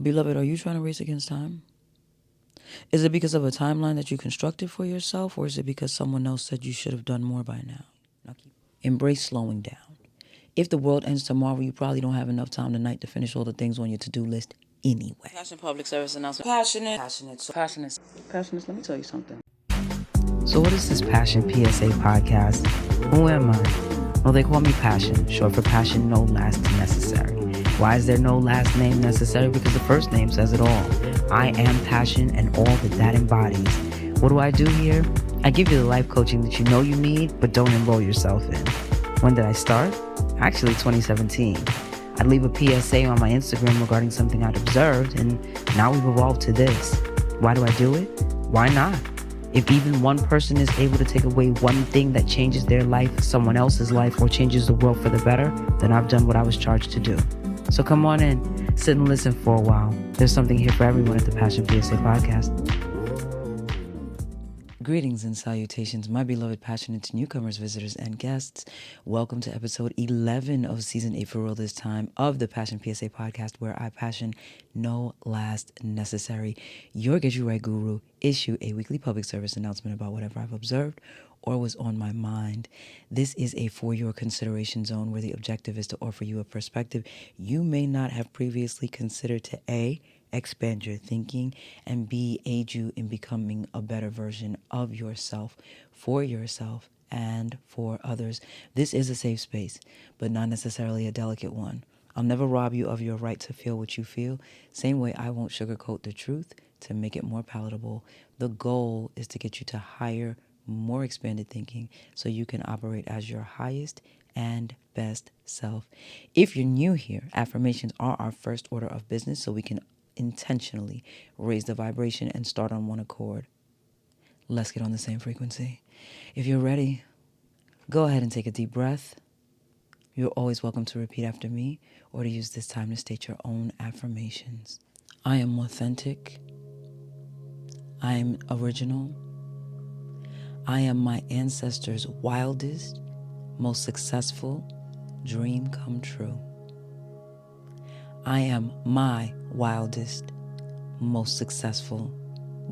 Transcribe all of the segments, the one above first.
Beloved, are you trying to race against time? Is it because of a timeline that you constructed for yourself, or is it because someone else said you should have done more by now? Embrace slowing down. If the world ends tomorrow, you probably don't have enough time tonight to finish all the things on your to-do list anyway. Passion public service announcement. Passionate. Let me tell you something. So what is this Passion PSA podcast? Who am I? Well, they call me Passion, short for passion, no last necessary. Why is there no last name necessary? Because the first name says it all. I am passion and all that embodies. What do I do here? I give you the life coaching that you know you need, but don't enroll yourself in. When did I start? Actually, 2017. I'd leave a PSA on my Instagram regarding something I'd observed, and now we've evolved to this. Why do I do it? Why not? If even one person is able to take away one thing that changes their life, someone else's life, or changes the world for the better, then I've done what I was charged to do. So come on in, sit and listen for a while. There's something here for everyone at the Passion PSA podcast. Greetings and salutations, my beloved passionate newcomers, visitors, and guests. Welcome to episode 11 of season 8 for real this time of the Passion PSA podcast, where I passion no last necessary. Your Get You Right Guru issue a weekly public service announcement about whatever I've observed or was on my mind. This is a for your consideration zone where the objective is to offer you a perspective you may not have previously considered to A, expand your thinking, and B, aid you in becoming a better version of yourself, for yourself, and for others. This is a safe space, but not necessarily a delicate one. I'll never rob you of your right to feel what you feel. Same way I won't sugarcoat the truth to make it more palatable. The goal is to get you to higher, more expanded thinking so you can operate as your highest and best self. If you're new here, affirmations are our first order of business so we can intentionally raise the vibration and start on one accord. Let's get on the same frequency. If you're ready, go ahead and take a deep breath. You're always welcome to repeat after me or to use this time to state your own affirmations. I am authentic. I am original. I am my ancestors' wildest, most successful dream come true. I am my wildest, most successful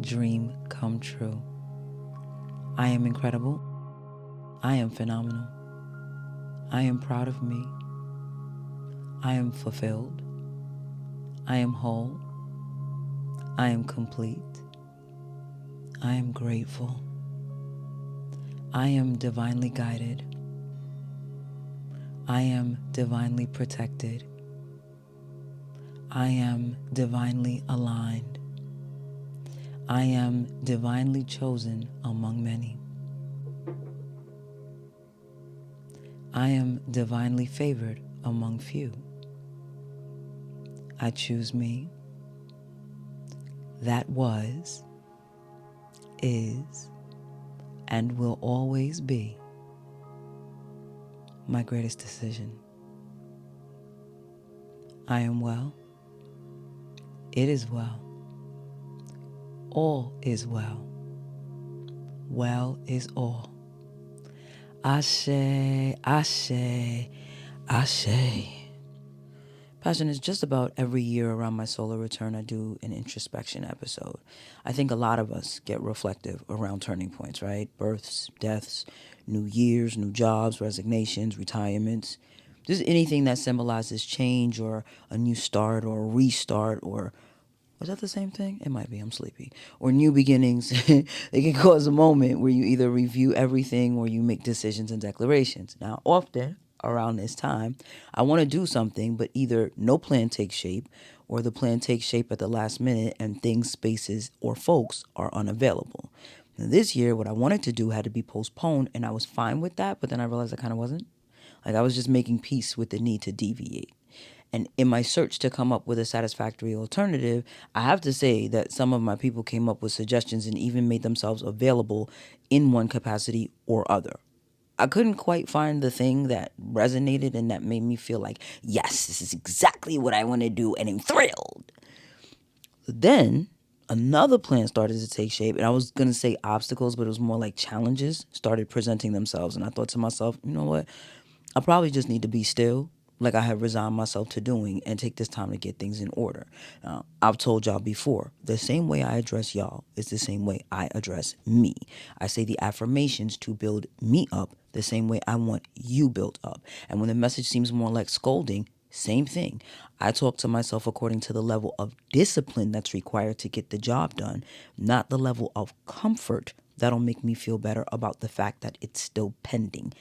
dream come true. I am incredible. I am phenomenal. I am proud of me. I am fulfilled. I am whole. I am complete. I am grateful. I am divinely guided. I am divinely protected. I am divinely aligned. I am divinely chosen among many. I am divinely favored among few. I choose me. That was, is, and will always be my greatest decision. I am well. It is well. All is well. Well is all. Ashe, ashe, ashe. Passion is just about every year around my solar return, I do an introspection episode. I think a lot of us get reflective around turning points, right? Births, deaths, new years, new jobs, resignations, retirements. Just anything that symbolizes change or a new start or a restart or... Was that the same thing? It might be. I'm sleepy. Or new beginnings. They can cause a moment where you either review everything or you make decisions and declarations. Now, often around this time, I want to do something, but either no plan takes shape or the plan takes shape at the last minute and things, spaces, or folks are unavailable. Now, this year, what I wanted to do had to be postponed, and I was fine with that, but then I realized I kind of wasn't. Like, I was just making peace with the need to deviate. And in my search to come up with a satisfactory alternative, I have to say that some of my people came up with suggestions and even made themselves available in one capacity or other. I couldn't quite find the thing that resonated and that made me feel like, yes, this is exactly what I want to do and I'm thrilled. Then another plan started to take shape, and I was going to say obstacles, but it was more like challenges started presenting themselves. And I thought to myself, you know what? I probably just need to be still like I have resigned myself to doing, and take this time to get things in order. I've told y'all before, the same way I address y'all is the same way I address me. I say the affirmations to build me up the same way I want you built up. And when the message seems more like scolding, same thing. I talk to myself according to the level of discipline that's required to get the job done, not the level of comfort that'll make me feel better about the fact that it's still pending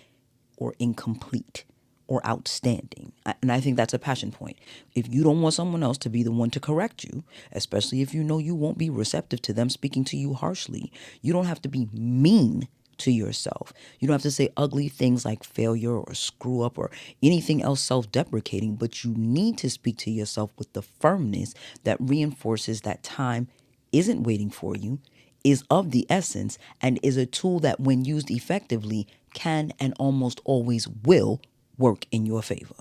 or incomplete or outstanding. And I think that's a passion point. If you don't want someone else to be the one to correct you, especially if you know you won't be receptive to them speaking to you harshly, you don't have to be mean to yourself. You don't have to say ugly things like failure or screw up or anything else self-deprecating, but you need to speak to yourself with the firmness that reinforces that time isn't waiting for you, is of the essence, and is a tool that, when used effectively, can and almost always will work in your favor.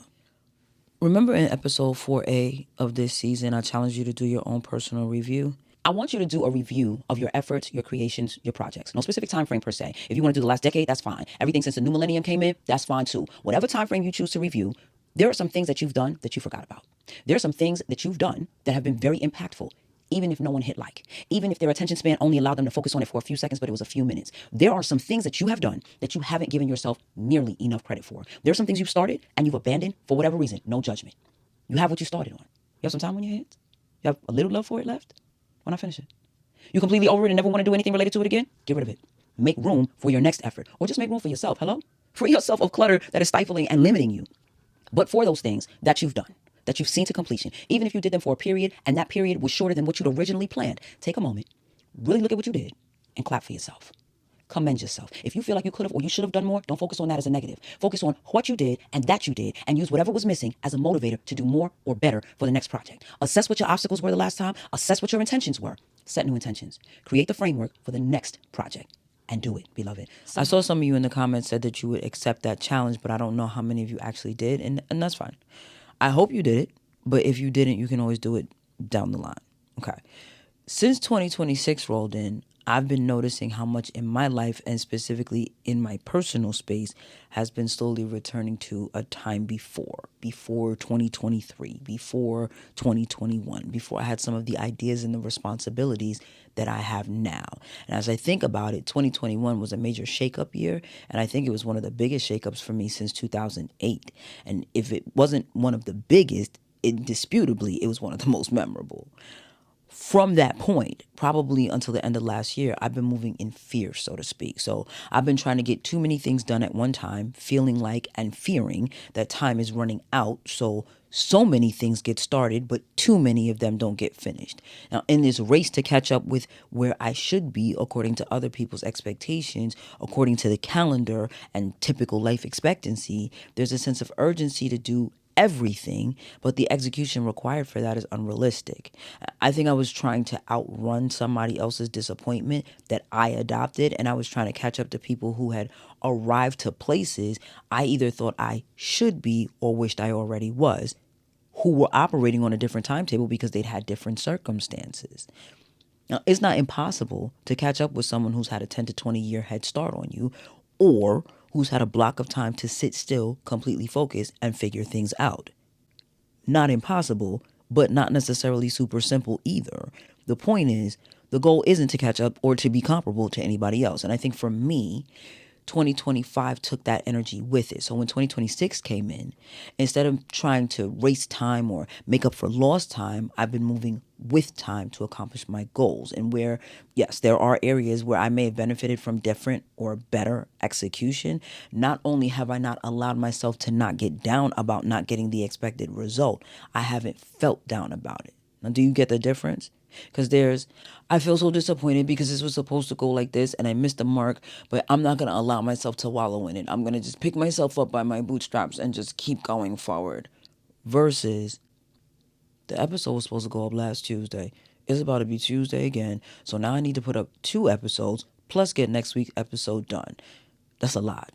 Remember in episode 4A of this season, I challenged you to do your own personal review? I want you to do a review of your efforts, your creations, your projects. No specific time frame per se. If you want to do the last decade, that's fine. Everything since the new millennium came in, that's fine too. Whatever time frame you choose to review, there are some things that you've done that you forgot about. There are some things that you've done that have been very impactful, even if no one hit like, even if their attention span only allowed them to focus on it for a few seconds, but it was a few minutes. There are some things that you have done that you haven't given yourself nearly enough credit for. There are some things you've started and you've abandoned for whatever reason. No judgment. You have what you started on. You have some time on your hands. You have a little love for it left. Why not finish it? You completely over it and never want to do anything related to it again? Get rid of it. Make room for your next effort, or just make room for yourself. Hello? Free yourself of clutter that is stifling and limiting you. But for those things that you've done, that you've seen to completion, even if you did them for a period and that period was shorter than what you'd originally planned, take a moment, really look at what you did, and clap for yourself. Commend yourself. If you feel like you could have or you should have done more, don't focus on that as a negative. Focus on what you did and that you did, and use whatever was missing as a motivator to do more or better for the next project. Assess what your obstacles were the last time. Assess what your intentions were. Set new intentions. Create the framework for the next project. And do it, beloved. I saw some of you in the comments said that you would accept that challenge, but I don't know how many of you actually did, and that's fine. I hope you did it, but if you didn't, you can always do it down the line. Okay. Since 2026 rolled in, I've been noticing how much in my life, and specifically in my personal space, has been slowly returning to a time before 2023, before 2021, before I had some of the ideas and the responsibilities that I have now. And as I think about it, 2021 was a major shakeup year, and I think it was one of the biggest shakeups for me since 2008. And if it wasn't one of the biggest, indisputably, it was one of the most memorable. From that point, probably until the end of last year, I've been moving in fear, so to speak. So I've been trying to get too many things done at one time, feeling like and fearing that time is running out. So many things get started, but too many of them don't get finished. Now, in this race to catch up with where I should be according to other people's expectations, according to the calendar and typical life expectancy, there's a sense of urgency to do everything, but the execution required for that is unrealistic. I think I was trying to outrun somebody else's disappointment that I adopted, and I was trying to catch up to people who had arrived to places I either thought I should be or wished I already was, who were operating on a different timetable because they'd had different circumstances. Now, it's not impossible to catch up with someone who's had a 10 to 20 year head start on you, or who's had a block of time to sit still, completely focused, and figure things out. Not impossible, but not necessarily super simple either. The point is, the goal isn't to catch up or to be comparable to anybody else. And I think for me, 2025 took that energy with it. So when 2026 came in, instead of trying to race time or make up for lost time, I've been moving with time to accomplish my goals. And where, yes, there are areas where I may have benefited from different or better execution, not only have I not allowed myself to not get down about not getting the expected result, I haven't felt down about it. Now, do you get the difference? Because I feel so disappointed because this was supposed to go like this and I missed the mark, but I'm not going to allow myself to wallow in it. I'm going to just pick myself up by my bootstraps and just keep going forward. Versus, the episode was supposed to go up last Tuesday. It's about to be Tuesday again. So now I need to put up 2 episodes plus get next week's episode done. That's a lot.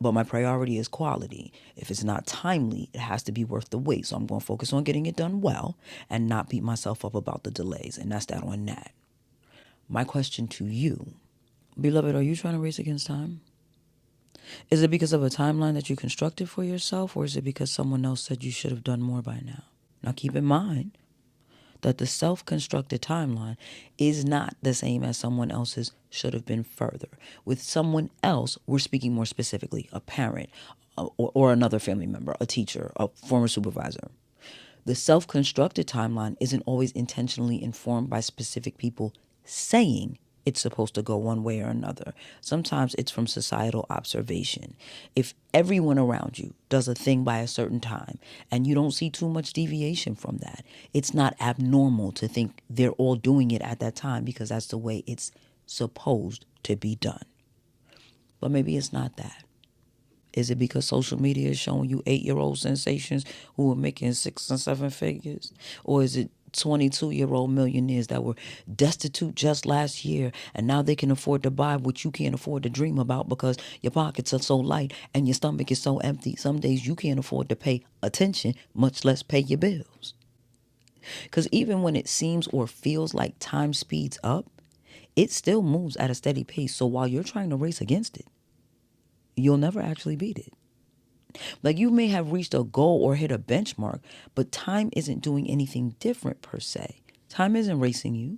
But my priority is quality. If it's not timely, it has to be worth the wait. So I'm going to focus on getting it done well and not beat myself up about the delays. And that's that on that. My question to you, beloved, are you trying to race against time? Is it because of a timeline that you constructed for yourself, or is it because someone else said you should have done more by now? Now keep in mind that the self-constructed timeline is not the same as someone else's should have been further. With someone else, we're speaking more specifically, a parent or another family member, a teacher, a former supervisor. The self-constructed timeline isn't always intentionally informed by specific people saying it's supposed to go one way or another. Sometimes it's from societal observation. If everyone around you does a thing by a certain time and you don't see too much deviation from that, it's not abnormal to think they're all doing it at that time because that's the way it's supposed to be done. But maybe it's not that. Is it because social media is showing you 8-year-old sensations who are making 6 and 7 figures? Or is it 22-year-old millionaires that were destitute just last year and now they can afford to buy what you can't afford to dream about because your pockets are so light and your stomach is so empty? Some days you can't afford to pay attention, much less pay your bills. Because even when it seems or feels like time speeds up, it still moves at a steady pace. So while you're trying to race against it, you'll never actually beat it. Like you may have reached a goal or hit a benchmark, but time isn't doing anything different per se. Time isn't racing you.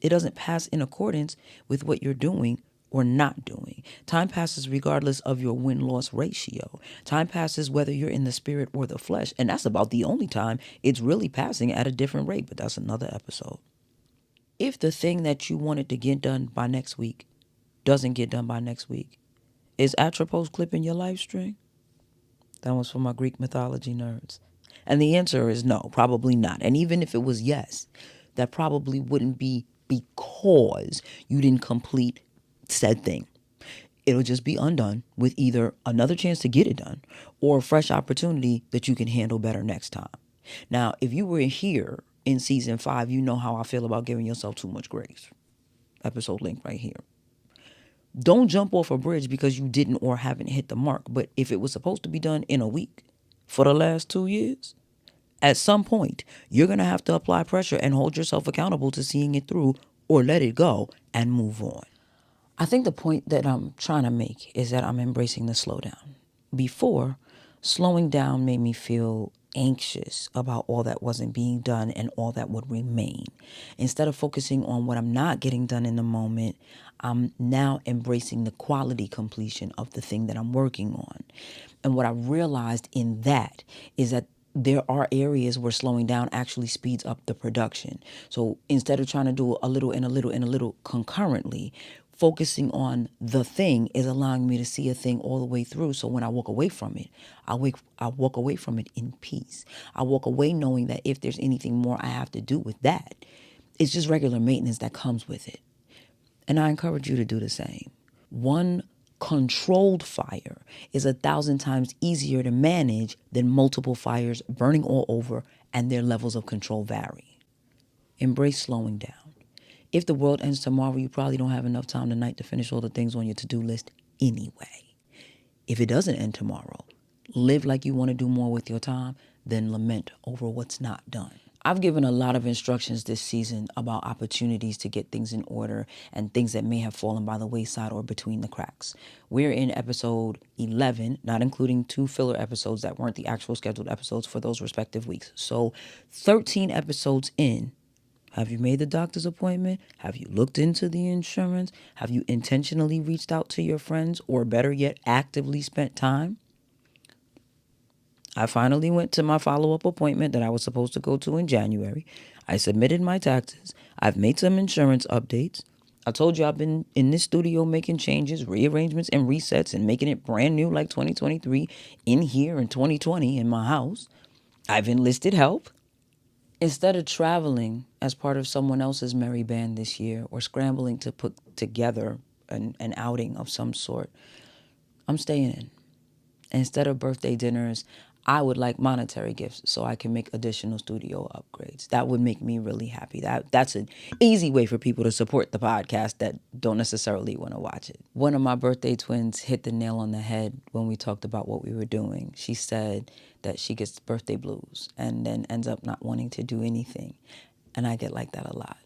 It doesn't pass in accordance with what you're doing or not doing. Time passes regardless of your win-loss ratio. Time passes whether you're in the spirit or the flesh. And that's about the only time it's really passing at a different rate, but that's another episode. If the thing that you wanted to get done by next week doesn't get done by next week, is Atropos clipping your life string? That was for my Greek mythology nerds. And the answer is no, probably not. And even if it was yes, that probably wouldn't be because you didn't complete said thing. It'll just be undone with either another chance to get it done or a fresh opportunity that you can handle better next time. Now, if you were here in season 5, you know how I feel about giving yourself too much grace. Episode link right here. Don't jump off a bridge because you didn't or haven't hit the mark. But if it was supposed to be done in a week for the last 2 years, at some point, you're going to have to apply pressure and hold yourself accountable to seeing it through or let it go and move on. I think the point that I'm trying to make is that I'm embracing the slowdown. Before, slowing down made me feel anxious about all that wasn't being done and all that would remain. Instead of focusing on what I'm not getting done in the moment, I'm now embracing the quality completion of the thing that I'm working on. And what I realized in that is that there are areas where slowing down actually speeds up the production. So instead of trying to do a little and a little and a little concurrently, focusing on the thing is allowing me to see a thing all the way through. So when I walk away from it, I walk away from it in peace. I walk away knowing that if there's anything more I have to do with that, it's just regular maintenance that comes with it. And I encourage you to do the same. One controlled fire is 1,000 times easier to manage than multiple fires burning all over and their levels of control vary. Embrace slowing down. If the world ends tomorrow, you probably don't have enough time tonight to finish all the things on your to-do list anyway. If it doesn't end tomorrow, live like you want to do more with your time, then lament over what's not done. I've given a lot of instructions this season about opportunities to get things in order and things that may have fallen by the wayside or between the cracks. We're in episode 11, not including 2 filler episodes that weren't the actual scheduled episodes for those respective weeks. So 13 episodes in. Have you made the doctor's appointment? Have you looked into the insurance? Have you intentionally reached out to your friends, or better yet, actively spent time? I finally went to my follow-up appointment that I was supposed to go to in January. I submitted my taxes. I've made some insurance updates. I told you I've been in this studio making changes, rearrangements, and resets and making it brand new like 2023 in here in 2020 in my house. I've enlisted help. Instead of traveling as part of someone else's merry band this year or scrambling to put together an outing of some sort, I'm staying in. Instead of birthday dinners, I would like monetary gifts so I can make additional studio upgrades. That would make me really happy. That's an easy way for people to support the podcast that don't necessarily want to watch it. One of my birthday twins hit the nail on the head when we talked about what we were doing. She said that she gets birthday blues and then ends up not wanting to do anything. And I get like that a lot.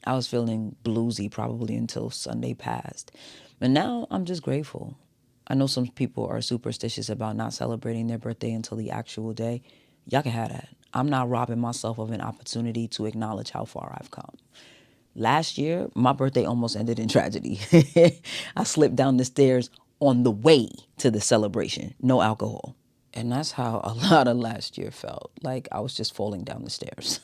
I was feeling bluesy probably until Sunday passed. But now I'm just grateful. I know some people are superstitious about not celebrating their birthday until the actual day. Y'all can have that. I'm not robbing myself of an opportunity to acknowledge how far I've come. Last year, my birthday almost ended in tragedy. I slipped down the stairs on the way to the celebration. No alcohol. And that's how a lot of last year felt. Like I was just falling down the stairs.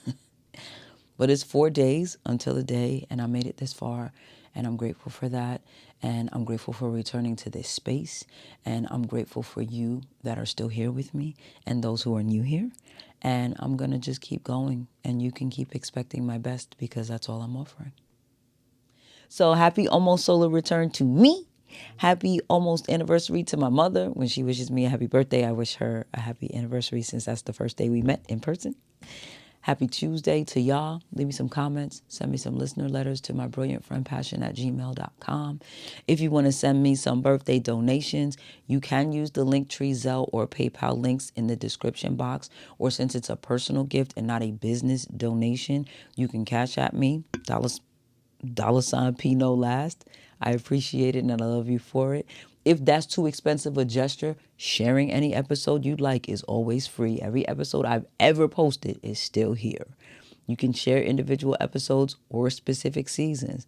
But it's 4 days until the day, and I made it this far, and I'm grateful for that. And I'm grateful for returning to this space. And I'm grateful for you that are still here with me and those who are new here. And I'm going to just keep going, and you can keep expecting my best because that's all I'm offering. So happy almost solar return to me. Happy almost anniversary to my mother. When she wishes me a happy birthday, I wish her a happy anniversary since that's the first day we met in person. Happy Tuesday to y'all. Leave me some comments. Send me some listener letters to mybrilliantfriendpassion@gmail.com. If you want to send me some birthday donations, you can use the Linktree, Zelle, or PayPal links in the description box. Or since it's a personal gift and not a business donation, you can Cash App me, $P no last. I appreciate it and I love you for it. If that's too expensive a gesture, sharing any episode you'd like is always free. Every episode I've ever posted is still here. You can share individual episodes or specific seasons.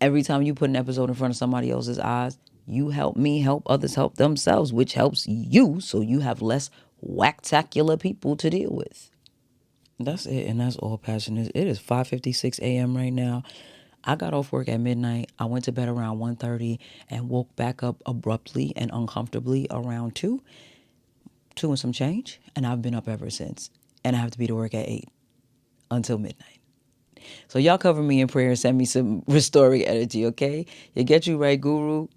Every time you put an episode in front of somebody else's eyes, you help me help others help themselves, which helps you so you have less whacktacular people to deal with. That's it, and that's all passion is. It is 5:56 a.m. right now. I got off work at midnight. I went to bed around 1:30 and woke back up abruptly and uncomfortably around 2 and some change. And I've been up ever since. And I have to be to work at 8 until midnight. So y'all cover me in prayer and send me some restoring energy, okay? You Get You Right Guru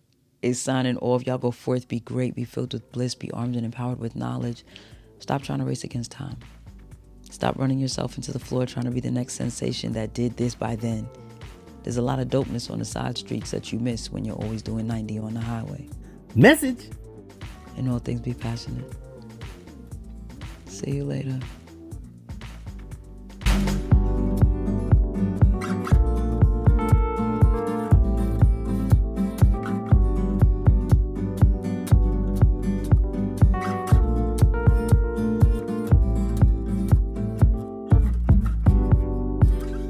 is signing off. Y'all go forth, be great, be filled with bliss, be armed and empowered with knowledge. Stop trying to race against time. Stop running yourself into the floor trying to be the next sensation that did this by then. There's a lot of dopeness on the side streets that you miss when you're always doing 90 on the highway. Message. In all things, be passionate. See you later.